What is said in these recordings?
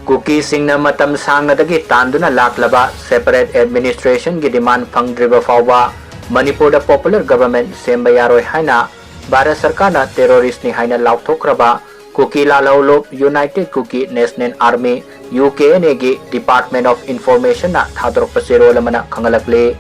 Kuki singna matam sangnadagi tanduna laklaba separate administration gi demand fangdriba fawba Manipur da popular government semba yaroi haina Bharat Sarkar na terrorist ni haina lauthokraba Kuki lalaulo United Kuki National Army UKNA gi Department of Information na thadrokpa serol mana khangalakle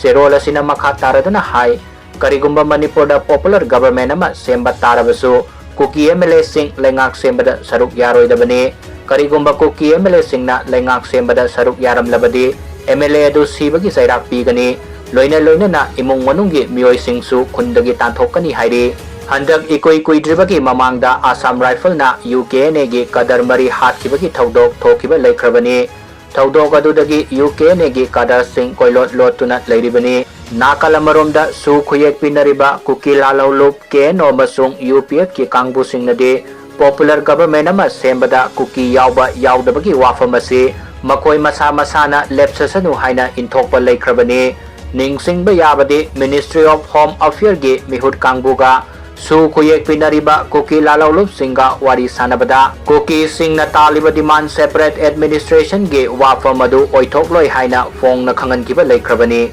serol asina makha taraduna hai karigumba Manipur da popular government ama semba tarabasu Kuki MLA sing lengak semba da saruk yaroi da bane Karigumba Kuki MLA singna lengak sembada saruk yaram labadi MLA adu sibagi cheirak pigani loina na imung manunggi mioi singsu khundagi tanthokani hairi handak ikoi kuidribagi mamangda Assam Rifle na UKNA gi kadar mari hatkibagi thodok thokiba leikrabani thodok adudagi UKNA gi kadar sing koilot lotuna leiribani Nakalamaromda su khuyek pinariba Kuki lalaulup KNO masung UPF ki kangbu singnade Popular government ama sembada Kuki yaoba yaudabagi wafam asi makoi masa masana lepsasanu haina inthokpa leikrabani ningsingba yabadi Ministry of Home Affairs gi mihut kangbuga su khuyek pinariba Kuki lalaulup singa wari sanabada Kuki singna taliba demand separate administration gi wafam adu oithokloi haina fongna khangankiba leikrabani